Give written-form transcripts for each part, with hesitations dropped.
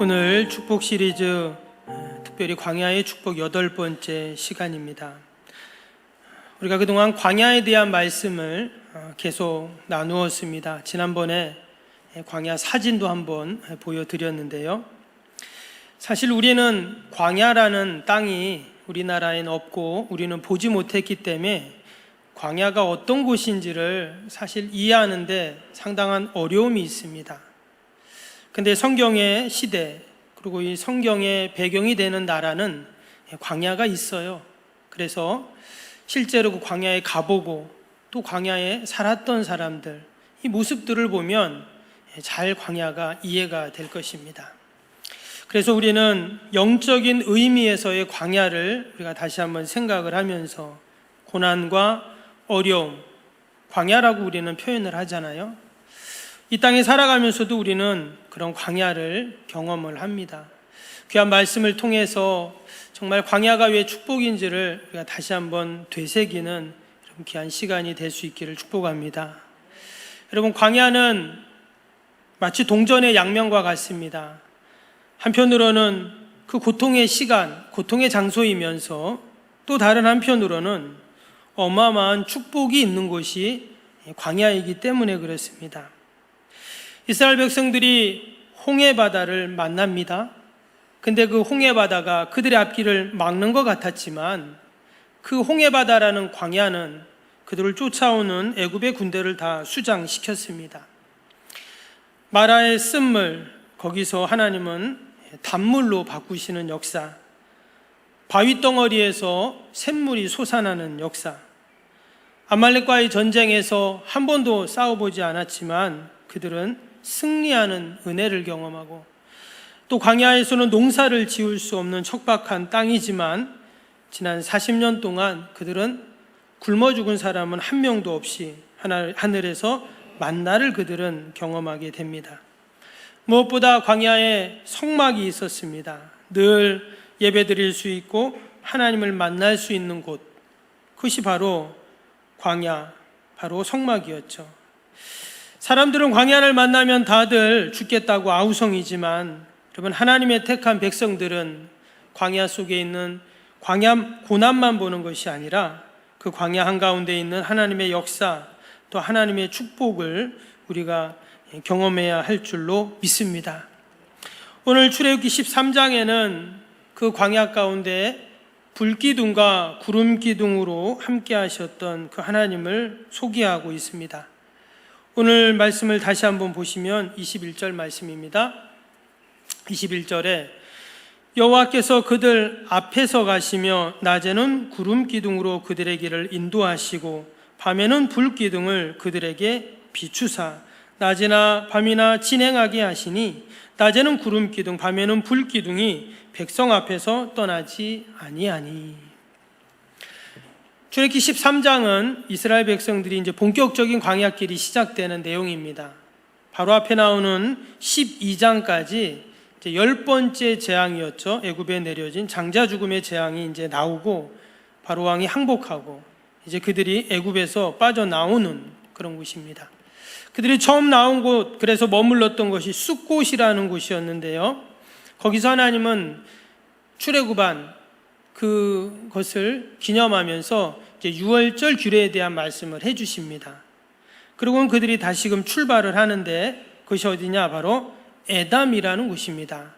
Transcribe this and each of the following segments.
오늘 축복 시리즈 특별히 광야의 축복 8번째 시간입니다. 우리가 그동안 광야에 대한 말씀을 계속 나누었습니다. 지난번에 광야 사진도 한번 보여드렸는데요. 사실 우리는 광야라는 땅이 우리나라엔 없고 우리는 보지 못했기 때문에 광야가 어떤 곳인지를 사실 이해하는데 상당한 어려움이 있습니다. 근데 성경의 시대 그리고 이 성경의 배경이 되는 나라는 광야가 있어요. 그래서 실제로 그 광야에 가보고 또 광야에 살았던 사람들 이 모습들을 보면 잘 광야가 이해가 될 것입니다. 그래서 우리는 영적인 의미에서의 광야를 우리가 다시 한번 생각을 하면서 고난과 어려움, 광야라고 우리는 표현을 하잖아요. 이 땅에 살아가면서도 우리는 그런 광야를 경험을 합니다. 귀한 말씀을 통해서 정말 광야가 왜 축복인지를 우리가 다시 한번 되새기는 귀한 시간이 될 수 있기를 축복합니다. 여러분, 광야는 마치 동전의 양면과 같습니다. 한편으로는 그 고통의 시간, 고통의 장소이면서 또 다른 한편으로는 어마어마한 축복이 있는 곳이 광야이기 때문에 그렇습니다. 이스라엘 백성들이 홍해바다를 만납니다. 근데 그 홍해바다가 그들의 앞길을 막는 것 같았지만 그 홍해바다라는 광야는 그들을 쫓아오는 애굽의 군대를 다 수장시켰습니다. 마라의 쓴물, 거기서 하나님은 단물로 바꾸시는 역사, 바위덩어리에서 샘물이 솟아나는 역사, 아말렉과의 전쟁에서 한 번도 싸워보지 않았지만 그들은 승리하는 은혜를 경험하고 또 광야에서는 농사를 지을 수 없는 척박한 땅이지만 지난 40년 동안 그들은 굶어 죽은 사람은 한 명도 없이 하늘에서 만나를 그들은 경험하게 됩니다. 무엇보다 광야에 성막이 있었습니다. 늘 예배드릴 수 있고 하나님을 만날 수 있는 곳, 그것이 바로 광야, 바로 성막이었죠. 사람들은 광야를 만나면 다들 죽겠다고 아우성이지만 여러분, 하나님의 택한 백성들은 광야 속에 있는 광야 고난만 보는 것이 아니라 그 광야 한가운데 있는 하나님의 역사 또 하나님의 축복을 우리가 경험해야 할 줄로 믿습니다. 오늘 출애굽기 13장에는 그 광야 가운데 불기둥과 구름기둥으로 함께 하셨던 그 하나님을 소개하고 있습니다. 오늘 말씀을 다시 한번 보시면 21절 말씀입니다. 21절에 여호와께서 그들 앞에서 가시며 낮에는 구름기둥으로 그들의 길을 인도하시고 밤에는 불기둥을 그들에게 비추사 낮이나 밤이나 진행하게 하시니 낮에는 구름기둥 밤에는 불기둥이 백성 앞에서 떠나지 아니하니. 출애굽기 13장은 이스라엘 백성들이 이제 본격적인 광야길이 시작되는 내용입니다. 바로 앞에 나오는 12장까지 이제 10번째 재앙이었죠. 애굽에 내려진 장자 죽음의 재앙이 이제 나오고 바로 왕이 항복하고 이제 그들이 애굽에서 빠져나오는 그런 곳입니다. 그들이 처음 나온 곳, 그래서 머물렀던 것이 숫곳이라는 곳이었는데요. 거기서 하나님은 출애굽한 그것을 기념하면서 이제 유월절 규례에 대한 말씀을 해주십니다. 그리고는 그들이 다시금 출발을 하는데 그것이 어디냐? 바로 에담이라는 곳입니다.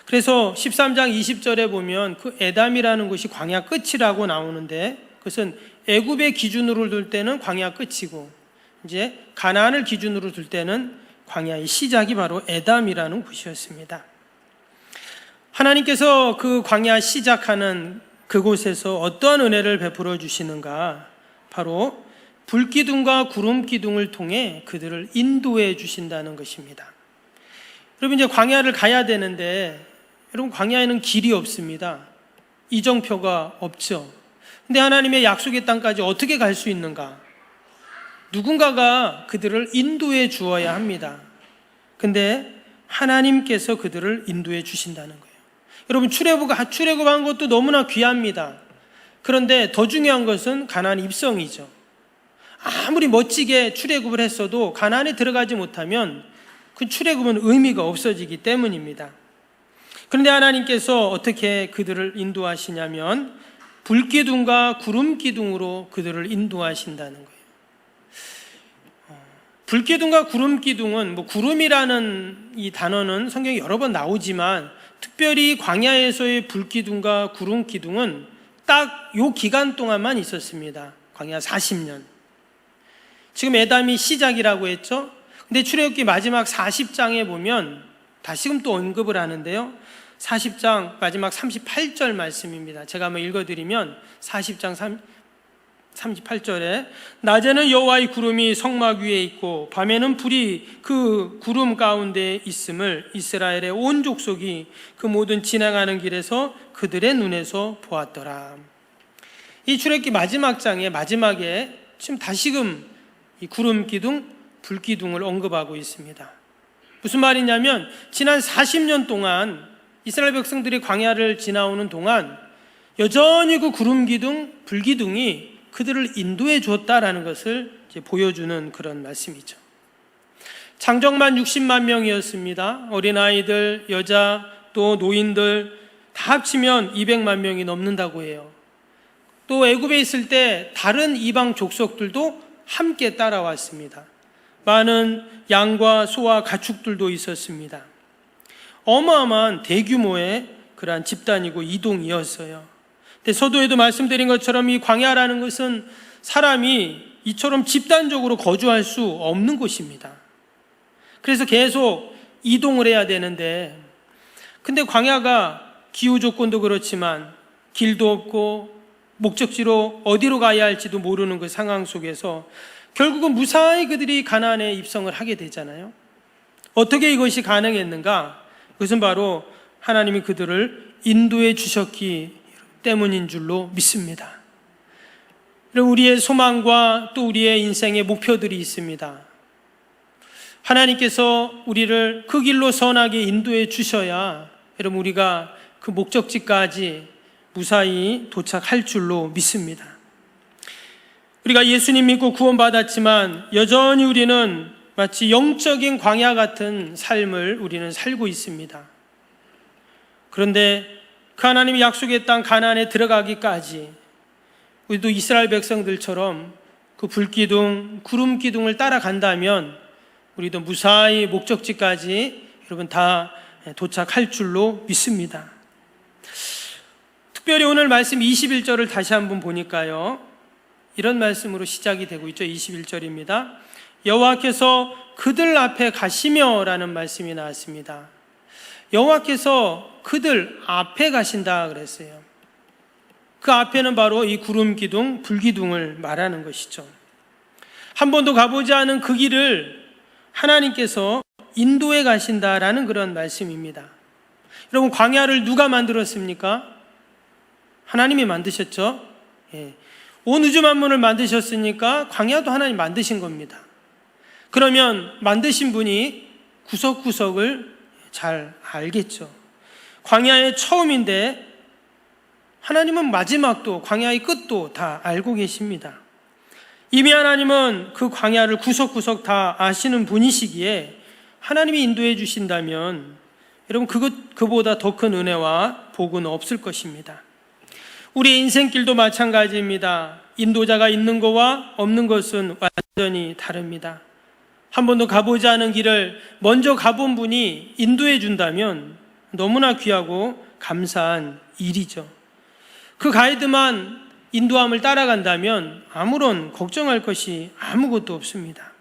그래서 13장 20절에 보면 그 에담이라는 곳이 광야 끝이라고 나오는데 그것은 애굽의 기준으로 둘 때는 광야 끝이고 이제 가나안을 기준으로 둘 때는 광야의 시작이 바로 에담이라는 곳이었습니다. 하나님께서 그 광야 시작하는 그곳에서 어떠한 은혜를 베풀어 주시는가? 바로 불기둥과 구름기둥을 통해 그들을 인도해 주신다는 것입니다. 여러분, 이제 광야를 가야 되는데 여러분, 광야에는 길이 없습니다. 이정표가 없죠. 근데 하나님의 약속의 땅까지 어떻게 갈 수 있는가? 누군가가 그들을 인도해 주어야 합니다. 근데 하나님께서 그들을 인도해 주신다는 거예요. 여러분, 출애굽한 것도 너무나 귀합니다. 그런데 더 중요한 것은 가나안 입성이죠. 아무리 멋지게 출애굽을 했어도 가나안에 들어가지 못하면 그 출애굽은 의미가 없어지기 때문입니다. 그런데 하나님께서 어떻게 그들을 인도하시냐면 불기둥과 구름기둥으로 그들을 인도하신다는 거예요. 불기둥과 구름기둥은 구름이라는 이 단어는 성경에 여러 번 나오지만 특별히 광야에서의 불기둥과 구름기둥은 딱 요 기간 동안만 있었습니다. 광야 40년. 지금 에담이 시작이라고 했죠. 근데 출애굽기 마지막 40장에 보면 다시금 또 언급을 하는데요. 40장 마지막 38절 말씀입니다. 제가 한번 읽어드리면 40장 38절에 낮에는 여호와의 구름이 성막 위에 있고 밤에는 불이 그 구름 가운데 있음을 이스라엘의 온 족속이 그 모든 지나가는 길에서 그들의 눈에서 보았더라. 이 출애굽기 마지막 장의 마지막에 지금 다시금 이 구름 기둥, 불 기둥을 언급하고 있습니다. 무슨 말이냐면 지난 40년 동안 이스라엘 백성들이 광야를 지나오는 동안 여전히 그 구름 기둥, 불 기둥이 그들을 인도해 주었다라는 것을 이제 보여주는 그런 말씀이죠. 장정만 60만 명이었습니다. 어린아이들, 여자, 또 노인들 다 합치면 200만 명이 넘는다고 해요. 또 애굽에 있을 때 다른 이방 족속들도 함께 따라왔습니다. 많은 양과 소와 가축들도 있었습니다. 어마어마한 대규모의 그러한 집단이고 이동이었어요. 근데 서두에도 말씀드린 것처럼 이 광야라는 것은 사람이 이처럼 집단적으로 거주할 수 없는 곳입니다. 그래서 계속 이동을 해야 되는데, 근데 광야가 기후 조건도 그렇지만 길도 없고 목적지로 어디로 가야 할지도 모르는 그 상황 속에서 결국은 무사히 그들이 가나안에 입성을 하게 되잖아요. 어떻게 이것이 가능했는가? 그것은 바로 하나님이 그들을 인도해 주셨기 때문인 줄로 믿습니다. 우리의 소망과 또 우리의 인생의 목표들이 있습니다. 하나님께서 우리를 그 길로 선하게 인도해 주셔야 여러분 우리가 그 목적지까지 무사히 도착할 줄로 믿습니다. 우리가 예수님 믿고 구원받았지만 여전히 우리는 마치 영적인 광야 같은 삶을 우리는 살고 있습니다. 그런데 그 하나님이 약속의 땅 가나안에 들어가기까지 우리도 이스라엘 백성들처럼 그 불기둥, 구름기둥을 따라간다면 우리도 무사히 목적지까지 여러분 다 도착할 줄로 믿습니다. 특별히 오늘 말씀 21절을 다시 한번 보니까요, 이런 말씀으로 시작이 되고 있죠. 21절입니다. 여호와께서 그들 앞에 가시며 라는 말씀이 나왔습니다. 여호와께서 그들 앞에 가신다 그랬어요. 그 앞에는 바로 이 구름기둥, 불기둥을 말하는 것이죠. 한 번도 가보지 않은 그 길을 하나님께서 인도해 가신다라는 그런 말씀입니다. 여러분, 광야를 누가 만들었습니까? 하나님이 만드셨죠. 온 우주 만물을 만드셨으니까 광야도 하나님 만드신 겁니다. 그러면 만드신 분이 구석구석을 잘 알겠죠. 광야의 처음인데 하나님은 마지막도 광야의 끝도 다 알고 계십니다. 이미 하나님은 그 광야를 구석구석 다 아시는 분이시기에 하나님이 인도해 주신다면 여러분 그보다 더 큰 은혜와 복은 없을 것입니다. 우리의 인생길도 마찬가지입니다. 인도자가 있는 것과 없는 것은 완전히 다릅니다. 한 번도 가보지 않은 길을 먼저 가본 분이 인도해 준다면 너무나 귀하고 감사한 일이죠. 그 가이드만 인도함을 따라간다면 아무런 걱정할 것이 아무것도 없습니다.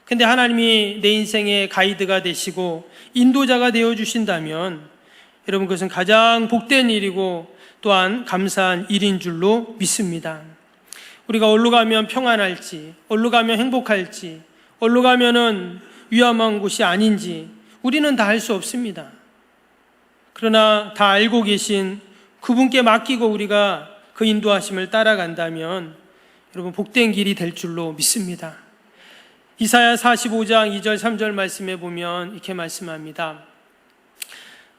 근데 하나님이 내 인생의 가이드가 되시고 인도자가 되어주신다면 여러분 그것은 가장 복된 일이고 또한 감사한 일인 줄로 믿습니다. 우리가 어디로 가면 평안할지, 어디로 가면 행복할지, 어디로 가면은 위험한 곳이 아닌지 우리는 다 알 수 없습니다. 그러나 다 알고 계신 그분께 맡기고 우리가 그 인도하심을 따라간다면 여러분 복된 길이 될 줄로 믿습니다. 이사야 45장 2절 3절 말씀에 보면 이렇게 말씀합니다.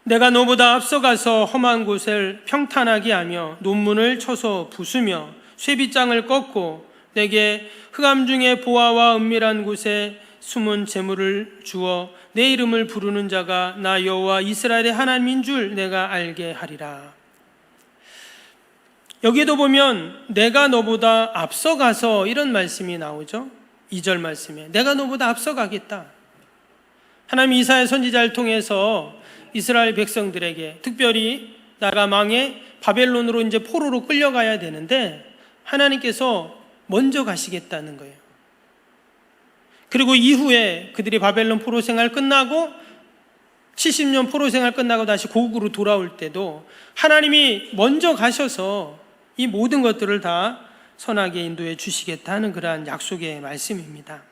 내가 너보다 앞서가서 험한 곳을 평탄하게 하며 논문을 쳐서 부수며 쇠빗장을 꺾고 내게 흑암 중에 보화와 은밀한 곳에 숨은 재물을 주어 내 이름을 부르는 자가 나 여호와 이스라엘의 하나님인 줄 내가 알게 하리라. 여기에도 보면 내가 너보다 앞서가서 이런 말씀이 나오죠. 2절 말씀에 내가 너보다 앞서가겠다. 하나님 이사야 선지자를 통해서 이스라엘 백성들에게 특별히 나라가 망해 바벨론으로 이제 포로로 끌려가야 되는데 하나님께서 먼저 가시겠다는 거예요. 그리고 이후에 그들이 바벨론 포로 생활 끝나고 70년 포로 생활 끝나고 다시 고국으로 돌아올 때도 하나님이 먼저 가셔서 이 모든 것들을 다 선하게 인도해 주시겠다는 그러한 약속의 말씀입니다.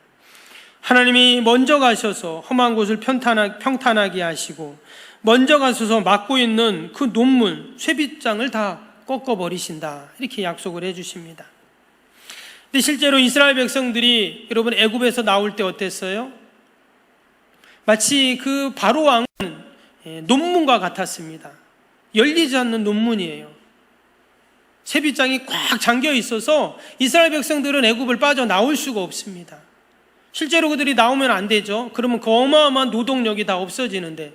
하나님이 먼저 가셔서 험한 곳을 평탄하게 하시고 먼저 가셔서 막고 있는 그 논문, 쇠빗장을 다 꺾어버리신다 이렇게 약속을 해 주십니다. 근데 실제로 이스라엘 백성들이 여러분 애굽에서 나올 때 어땠어요? 마치 그 바로 왕은 논문과 같았습니다. 열리지 않는 논문이에요. 쇠빗장이 꽉 잠겨 있어서 이스라엘 백성들은 애굽을 빠져나올 수가 없습니다. 실제로 그들이 나오면 안 되죠. 그러면 그 어마어마한 노동력이 다 없어지는데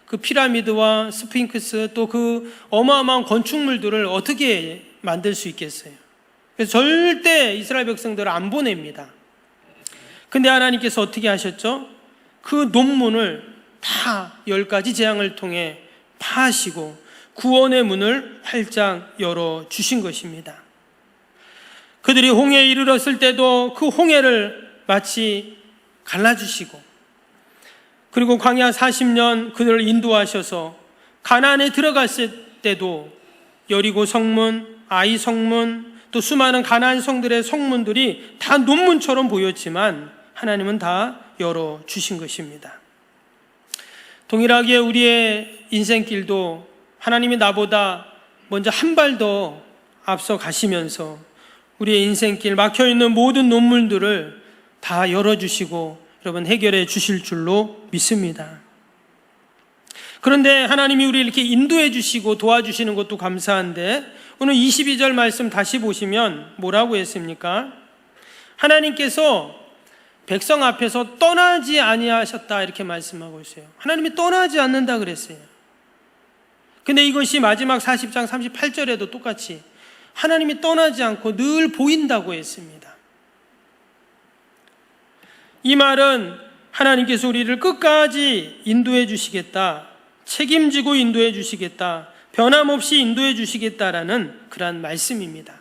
그 피라미드와 스핑크스 또 그 어마어마한 건축물들을 어떻게 만들 수 있겠어요? 그래서 절대 이스라엘 백성들을 안 보냅니다. 근데 하나님께서 어떻게 하셨죠? 그 논문을 다 10가지 재앙을 통해 파하시고 구원의 문을 활짝 열어주신 것입니다. 그들이 홍해에 이르렀을 때도 그 홍해를 마치 갈라주시고 그리고 광야 40년 그들을 인도하셔서 가나안에 들어갔을 때도 여리고 성문, 아이 성문 또 수많은 가나안 성들의 성문들이 다 논문처럼 보였지만 하나님은 다 열어주신 것입니다. 동일하게 우리의 인생길도 하나님이 나보다 먼저 한 발 더 앞서 가시면서 우리의 인생길 막혀있는 모든 논문들을 다 열어주시고 여러분 해결해 주실 줄로 믿습니다. 그런데 하나님이 우리 이렇게 인도해 주시고 도와주시는 것도 감사한데 오늘 22절 말씀 다시 보시면 뭐라고 했습니까? 하나님께서 백성 앞에서 떠나지 아니하셨다 이렇게 말씀하고 있어요. 하나님이 떠나지 않는다 그랬어요. 근데 이것이 마지막 40장 38절에도 똑같이 하나님이 떠나지 않고 늘 보인다고 했습니다. 이 말은 하나님께서 우리를 끝까지 인도해 주시겠다, 책임지고 인도해 주시겠다, 변함없이 인도해 주시겠다라는 그런 말씀입니다.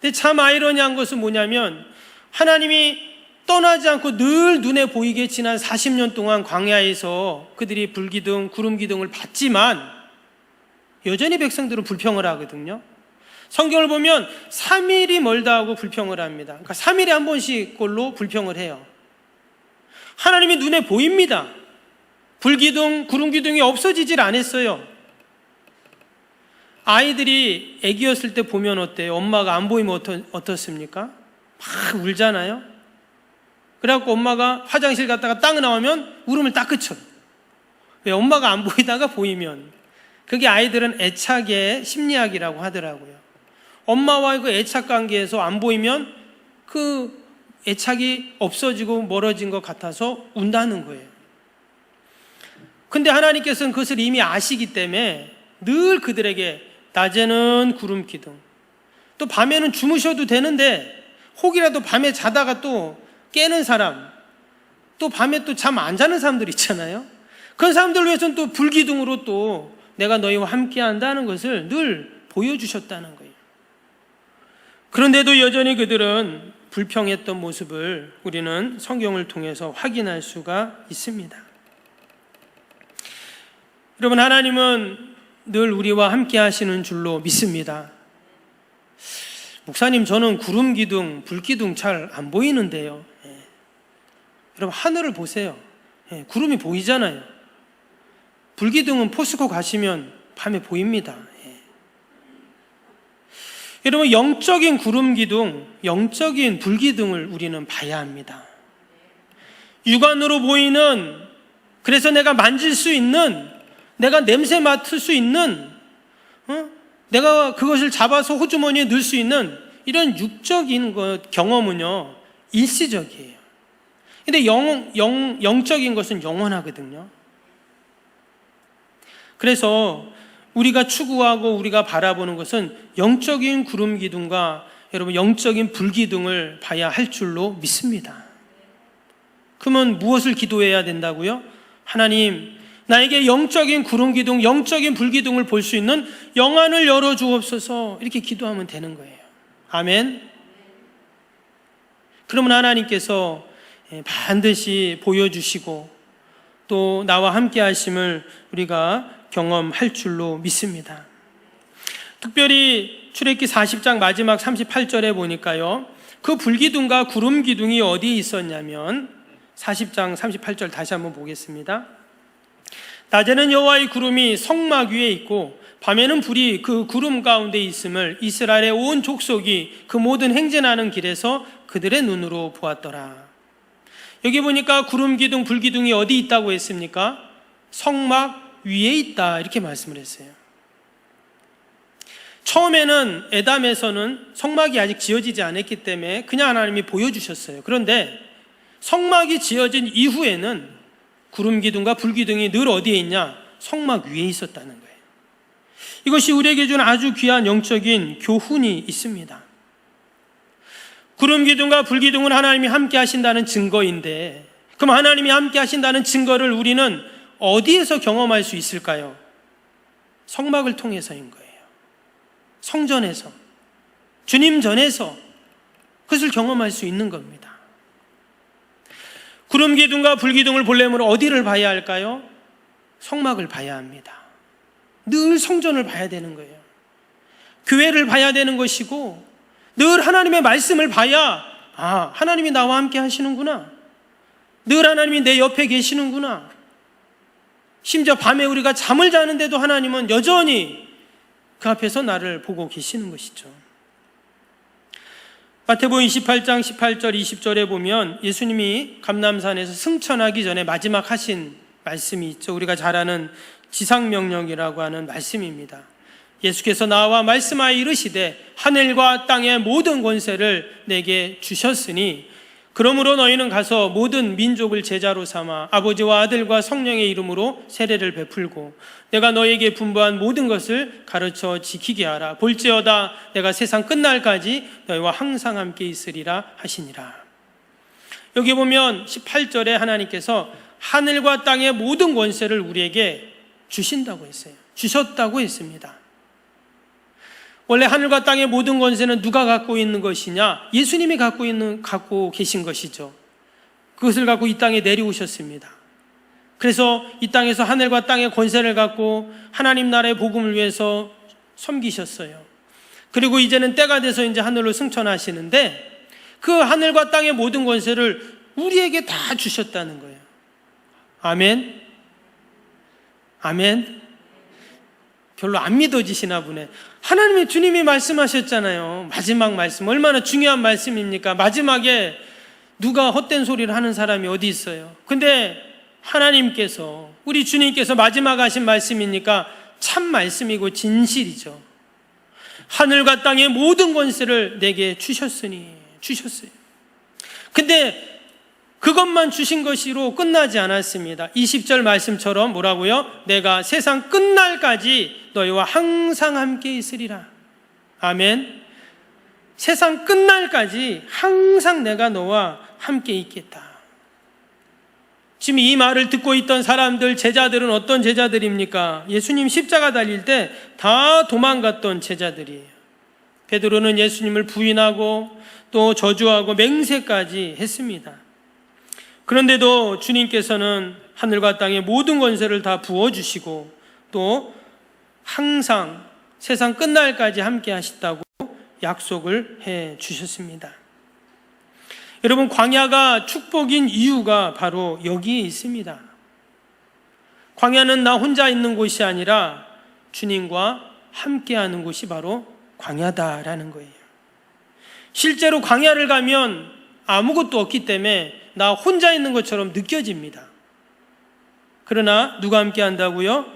근데 참 아이러니한 것은 뭐냐면 하나님이 떠나지 않고 늘 눈에 보이게 지난 40년 동안 광야에서 그들이 불기둥, 구름기둥을 봤지만 여전히 백성들은 불평을 하거든요. 성경을 보면 3일이 멀다 하고 불평을 합니다. 그러니까 3일에 한 번씩 꼴로 불평을 해요. 하나님이 눈에 보입니다. 불기둥, 구름기둥이 없어지질 않았어요. 아이들이 아기였을 때 보면 어때요? 엄마가 안 보이면 어떻습니까? 막 울잖아요. 그래갖고 엄마가 화장실 갔다가 딱 나오면 울음을 딱 그쳐요. 왜? 엄마가 안 보이다가 보이면. 그게 아이들은 애착의 심리학이라고 하더라고요. 엄마와의 그 애착 관계에서 안 보이면 그 애착이 없어지고 멀어진 것 같아서 운다는 거예요. 근데 하나님께서는 그것을 이미 아시기 때문에 늘 그들에게 낮에는 구름 기둥, 또 밤에는 주무셔도 되는데 혹이라도 밤에 자다가 또 깨는 사람, 또 밤에 또 잠 안 자는 사람들 있잖아요. 그런 사람들 위해서는 또 불기둥으로 또 내가 너희와 함께 한다는 것을 늘 보여주셨다는 거예요. 그런데도 여전히 그들은 불평했던 모습을 우리는 성경을 통해서 확인할 수가 있습니다. 여러분, 하나님은 늘 우리와 함께 하시는 줄로 믿습니다. 목사님, 저는 구름 기둥, 불 기둥 잘 안 보이는데요. 여러분, 하늘을 보세요. 구름이 보이잖아요. 불기둥은 포스코 가시면 밤에 보입니다. 여러분, 영적인 구름 기둥, 영적인 불 기둥을 우리는 봐야 합니다. 육안으로 보이는, 그래서 내가 만질 수 있는, 내가 냄새 맡을 수 있는, 내가 그것을 잡아서 호주머니에 넣을 수 있는 이런 육적인 경험은요, 일시적이에요. 근데 영적인 것은 영원하거든요. 그래서 우리가 추구하고 우리가 바라보는 것은 영적인 구름 기둥과 여러분 영적인 불 기둥을 봐야 할 줄로 믿습니다. 그러면 무엇을 기도해야 된다고요? 하나님, 나에게 영적인 구름 기둥, 영적인 불 기둥을 볼 수 있는 영안을 열어 주옵소서, 이렇게 기도하면 되는 거예요. 아멘. 그러면 하나님께서 반드시 보여주시고 또 나와 함께 하심을 우리가 경험할 줄로 믿습니다. 특별히 출애굽기 40장 마지막 38절에 보니까요, 그 불기둥과 구름 기둥이 어디에 있었냐면 40장 38절 다시 한번 보겠습니다. 낮에는 여호와의 구름이 성막 위에 있고 밤에는 불이 그 구름 가운데 있음을 이스라엘의 온 족속이 그 모든 행진하는 길에서 그들의 눈으로 보았더라. 여기 보니까 구름 기둥, 불 기둥이 어디 있다고 했습니까? 성막 위에 있다, 이렇게 말씀을 했어요. 처음에는 에담에서는 성막이 아직 지어지지 않았기 때문에 그냥 하나님이 보여주셨어요. 그런데 성막이 지어진 이후에는 구름 기둥과 불 기둥이 늘 어디에 있냐? 성막 위에 있었다는 거예요. 이것이 우리에게 준 아주 귀한 영적인 교훈이 있습니다. 구름 기둥과 불 기둥은 하나님이 함께 하신다는 증거인데, 그럼 하나님이 함께 하신다는 증거를 우리는 어디에서 경험할 수 있을까요? 성막을 통해서인 거예요. 성전에서, 주님 전에서 그것을 경험할 수 있는 겁니다. 구름 기둥과 불 기둥을 보려면 어디를 봐야 할까요? 성막을 봐야 합니다. 늘 성전을 봐야 되는 거예요. 교회를 봐야 되는 것이고, 늘 하나님의 말씀을 봐야, 아, 하나님이 나와 함께 하시는구나, 늘 하나님이 내 옆에 계시는구나. 심지어 밤에 우리가 잠을 자는데도 하나님은 여전히 그 앞에서 나를 보고 계시는 것이죠. 마태복음 28장 18절 20절에 보면 예수님이 감람산에서 승천하기 전에 마지막 하신 말씀이 있죠. 우리가 잘 아는 지상명령이라고 하는 말씀입니다. 예수께서 나와 말씀하여 이르시되 하늘과 땅의 모든 권세를 내게 주셨으니 그러므로 너희는 가서 모든 민족을 제자로 삼아 아버지와 아들과 성령의 이름으로 세례를 베풀고 내가 너희에게 분부한 모든 것을 가르쳐 지키게 하라. 볼지어다 내가 세상 끝날까지 너희와 항상 함께 있으리라 하시니라. 여기 보면 18절에 하나님께서 하늘과 땅의 모든 권세를 우리에게 주신다고 했어요. 주셨다고 했습니다. 원래 하늘과 땅의 모든 권세는 누가 갖고 있는 것이냐? 예수님이 갖고 계신 것이죠. 그것을 갖고 이 땅에 내려오셨습니다. 그래서 이 땅에서 하늘과 땅의 권세를 갖고 하나님 나라의 복음을 위해서 섬기셨어요. 그리고 이제는 때가 돼서 이제 하늘로 승천하시는데 그 하늘과 땅의 모든 권세를 우리에게 다 주셨다는 거예요. 아멘. 아멘. 별로 안 믿어지시나 보네. 하나님의 주님이 말씀하셨잖아요. 마지막 말씀, 얼마나 중요한 말씀입니까? 마지막에 누가 헛된 소리를 하는 사람이 어디 있어요? 근데 하나님께서, 우리 주님께서 마지막 하신 말씀이니까 참 말씀이고 진실이죠. 하늘과 땅의 모든 권세를 내게 주셨어요. 근데 그것만 주신 것으로 끝나지 않았습니다. 20절 말씀처럼 뭐라고요? 내가 세상 끝날까지 너희와 항상 함께 있으리라. 아멘. 세상 끝날까지 항상 내가 너와 함께 있겠다. 지금 이 말을 듣고 있던 사람들, 제자들은 어떤 제자들입니까? 예수님 십자가 달릴 때 다 도망갔던 제자들이에요. 베드로는 예수님을 부인하고 또 저주하고 맹세까지 했습니다. 그런데도 주님께서는 하늘과 땅의 모든 권세를 다 부어주시고 또 항상 세상 끝날까지 함께 하시다고 약속을 해 주셨습니다. 여러분, 광야가 축복인 이유가 바로 여기에 있습니다. 광야는 나 혼자 있는 곳이 아니라 주님과 함께하는 곳이 바로 광야다라는 거예요. 실제로 광야를 가면 아무것도 없기 때문에 나 혼자 있는 것처럼 느껴집니다. 그러나 누가 함께 한다고요?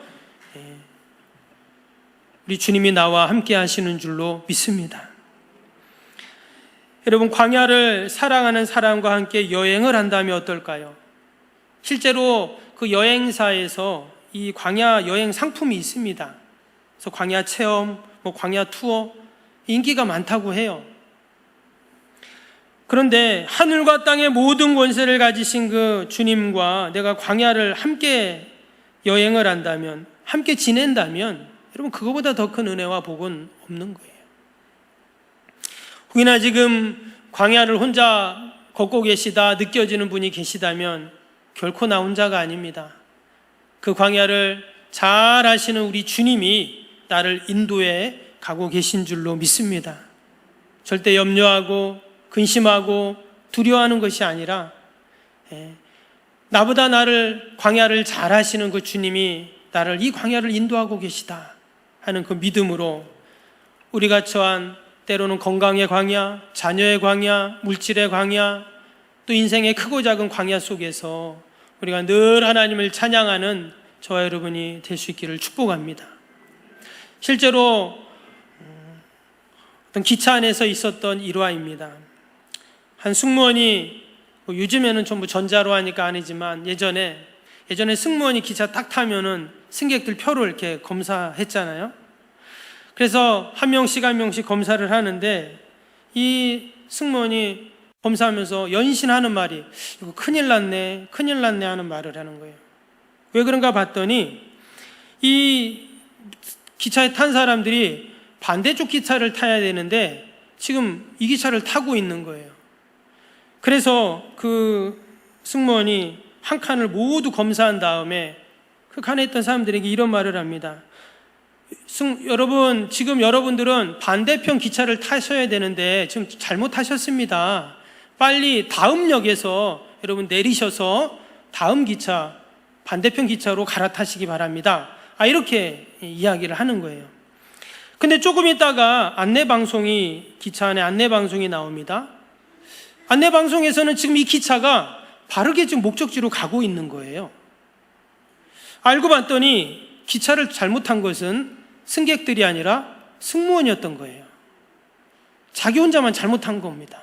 우리 주님이 나와 함께 하시는 줄로 믿습니다. 여러분, 광야를 사랑하는 사람과 함께 여행을 한다면 어떨까요? 실제로 그 여행사에서 이 광야 여행 상품이 있습니다. 그래서 광야 체험, 광야 투어 인기가 많다고 해요. 그런데 하늘과 땅의 모든 권세를 가지신 그 주님과 내가 광야를 함께 여행을 한다면, 함께 지낸다면 여러분, 그거보다 더 큰 은혜와 복은 없는 거예요. 혹이나 지금 광야를 혼자 걷고 계시다 느껴지는 분이 계시다면 결코 나 혼자가 아닙니다. 그 광야를 잘 아시는 우리 주님이 나를 인도해 가고 계신 줄로 믿습니다. 절대 염려하고 근심하고 두려워하는 것이 아니라 나보다 나를 광야를 잘 아시는 그 주님이 나를 이 광야를 인도하고 계시다 하는 그 믿음으로 우리가 처한 때로는 건강의 광야, 자녀의 광야, 물질의 광야, 또 인생의 크고 작은 광야 속에서 우리가 늘 하나님을 찬양하는 저와 여러분이 될 수 있기를 축복합니다. 실제로 어떤 기차 안에서 있었던 일화입니다. 한 승무원이, 요즘에는 전부 전자로 하니까 아니지만 예전에 승무원이 기차 딱 타면은 승객들 표를 이렇게 검사했잖아요. 그래서 한 명씩 검사를 하는데 이 승무원이 검사하면서 연신하는 말이 이거 큰일 났네 하는 말을 하는 거예요. 왜 그런가 봤더니 이 기차에 탄 사람들이 반대쪽 기차를 타야 되는데 지금 이 기차를 타고 있는 거예요. 그래서 그 승무원이 한 칸을 모두 검사한 다음에 그 칸에 있던 사람들에게 이런 말을 합니다. 여러분, 지금 여러분들은 반대편 기차를 타셔야 되는데 지금 잘못 타셨습니다. 빨리 다음 역에서 여러분 내리셔서 다음 기차, 반대편 기차로 갈아타시기 바랍니다. 이렇게 이야기를 하는 거예요. 근데 조금 있다가 기차 안에 안내방송이 나옵니다. 안내방송에서는 지금 이 기차가 바르게 지금 목적지로 가고 있는 거예요. 알고 봤더니 기차를 잘못한 것은 승객들이 아니라 승무원이었던 거예요. 자기 혼자만 잘못한 겁니다.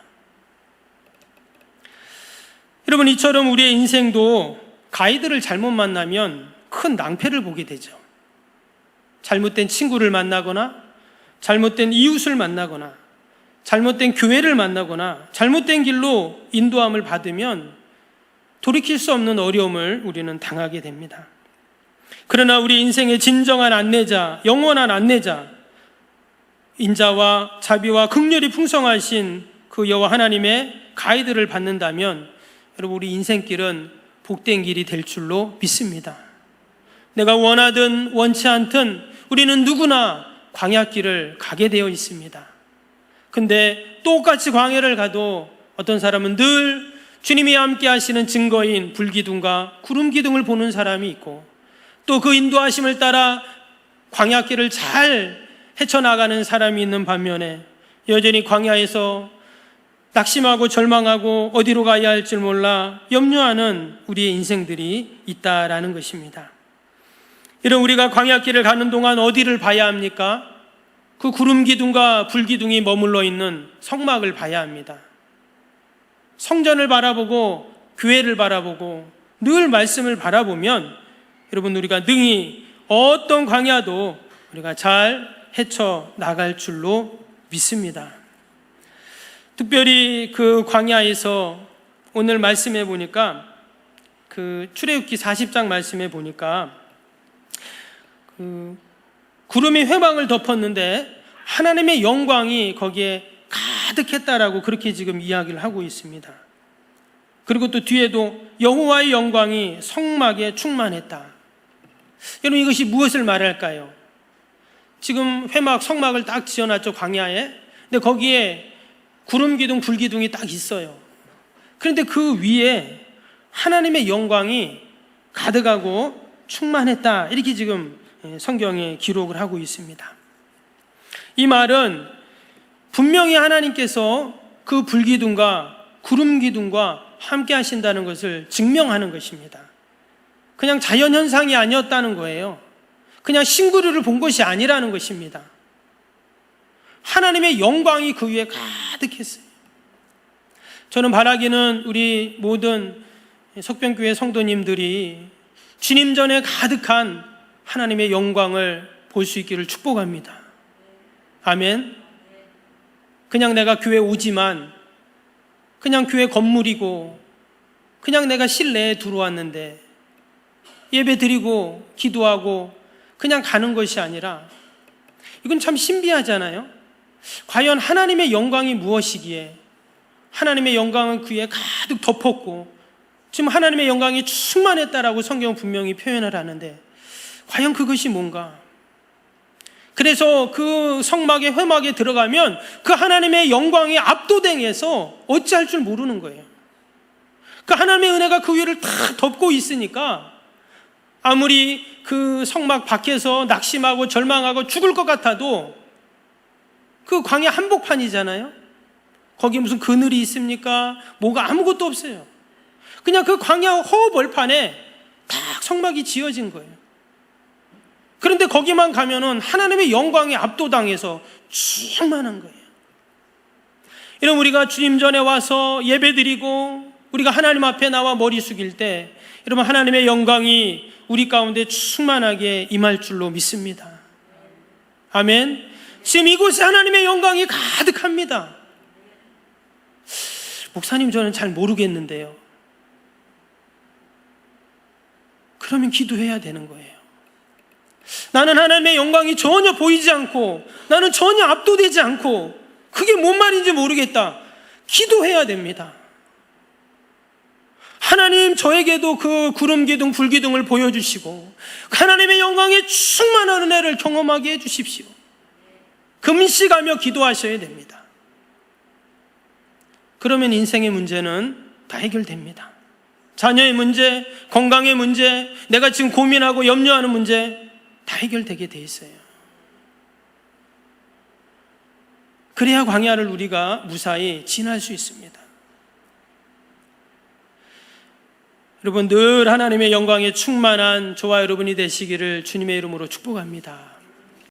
여러분, 이처럼 우리의 인생도 가이드를 잘못 만나면 큰 낭패를 보게 되죠. 잘못된 친구를 만나거나 잘못된 이웃을 만나거나 잘못된 교회를 만나거나 잘못된 길로 인도함을 받으면 돌이킬 수 없는 어려움을 우리는 당하게 됩니다. 그러나 우리 인생의 진정한 안내자, 영원한 안내자, 인자와 자비와 긍휼이 풍성하신 그 여호와 하나님의 가이드를 받는다면 여러분, 우리 인생길은 복된 길이 될 줄로 믿습니다. 내가 원하든 원치 않든 우리는 누구나 광야길을 가게 되어 있습니다. 근데 똑같이 광야를 가도 어떤 사람은 늘 주님이 함께 하시는 증거인 불기둥과 구름기둥을 보는 사람이 있고, 또 그 인도하심을 따라 광야길을 잘 헤쳐나가는 사람이 있는 반면에 여전히 광야에서 낙심하고 절망하고 어디로 가야 할지 몰라 염려하는 우리의 인생들이 있다라는 것입니다. 이런 우리가 광야길을 가는 동안 어디를 봐야 합니까? 그 구름기둥과 불기둥이 머물러 있는 성막을 봐야 합니다. 성전을 바라보고 교회를 바라보고 늘 말씀을 바라보면 여러분, 우리가 능히 어떤 광야도 우리가 잘 헤쳐나갈 줄로 믿습니다. 특별히 그 광야에서 오늘 말씀해 보니까 그 출애굽기 40장 말씀해 보니까 그 구름이 회막을 덮었는데 하나님의 영광이 거기에 가득했다라고 그렇게 지금 이야기를 하고 있습니다. 그리고 또 뒤에도 여호와의 영광이 성막에 충만했다. 여러분, 이것이 무엇을 말할까요? 지금 회막, 성막을 딱 지어놨죠, 광야에. 근데 거기에 구름기둥, 불기둥이 딱 있어요. 그런데 그 위에 하나님의 영광이 가득하고 충만했다. 이렇게 지금 성경에 기록을 하고 있습니다. 이 말은 분명히 하나님께서 그 불기둥과 구름기둥과 함께 하신다는 것을 증명하는 것입니다. 그냥 자연현상이 아니었다는 거예요. 그냥 싱그루를 본 것이 아니라는 것입니다. 하나님의 영광이 그 위에 가득했어요. 저는 바라기는 우리 모든 석병교회 성도님들이 주님 전에 가득한 하나님의 영광을 볼 수 있기를 축복합니다. 아멘. 그냥 내가 교회 오지만, 그냥 교회 건물이고, 그냥 내가 실내에 들어왔는데 예배 드리고 기도하고 그냥 가는 것이 아니라, 이건 참 신비하잖아요. 과연 하나님의 영광이 무엇이기에 하나님의 영광은 그에 가득 덮었고 지금 하나님의 영광이 충만했다라고 성경은 분명히 표현을 하는데, 과연 그것이 뭔가? 그래서 그 성막의 회막에 들어가면 그 하나님의 영광이 압도당해서 어찌할 줄 모르는 거예요. 그 하나님의 은혜가 그 위를 다 덮고 있으니까 아무리 그 성막 밖에서 낙심하고 절망하고 죽을 것 같아도, 그 광야 한복판이잖아요. 거기 무슨 그늘이 있습니까? 뭐가 아무것도 없어요. 그냥 그 광야 허벌판에 딱 성막이 지어진 거예요. 그런데 거기만 가면은 하나님의 영광에 압도당해서 충만한 거예요. 이런 우리가 주님 전에 와서 예배드리고 우리가 하나님 앞에 나와 머리 숙일 때, 여러분 하나님의 영광이 우리 가운데 충만하게 임할 줄로 믿습니다. 아멘. 지금 이곳에 하나님의 영광이 가득합니다. 목사님, 저는 잘 모르겠는데요. 그러면 기도해야 되는 거예요. 나는 하나님의 영광이 전혀 보이지 않고, 나는 전혀 압도되지 않고, 그게 뭔 말인지 모르겠다. 기도해야 됩니다. 하나님, 저에게도 그 구름 기둥, 불 기둥을 보여주시고 하나님의 영광의 충만한 은혜를 경험하게 해주십시오. 금식하며 기도하셔야 됩니다. 그러면 인생의 문제는 다 해결됩니다. 자녀의 문제, 건강의 문제, 내가 지금 고민하고 염려하는 문제 다 해결되게 돼 있어요. 그래야 광야를 우리가 무사히 지날 수 있습니다. 여러분, 늘 하나님의 영광에 충만한 저와 여러분이 되시기를 주님의 이름으로 축복합니다.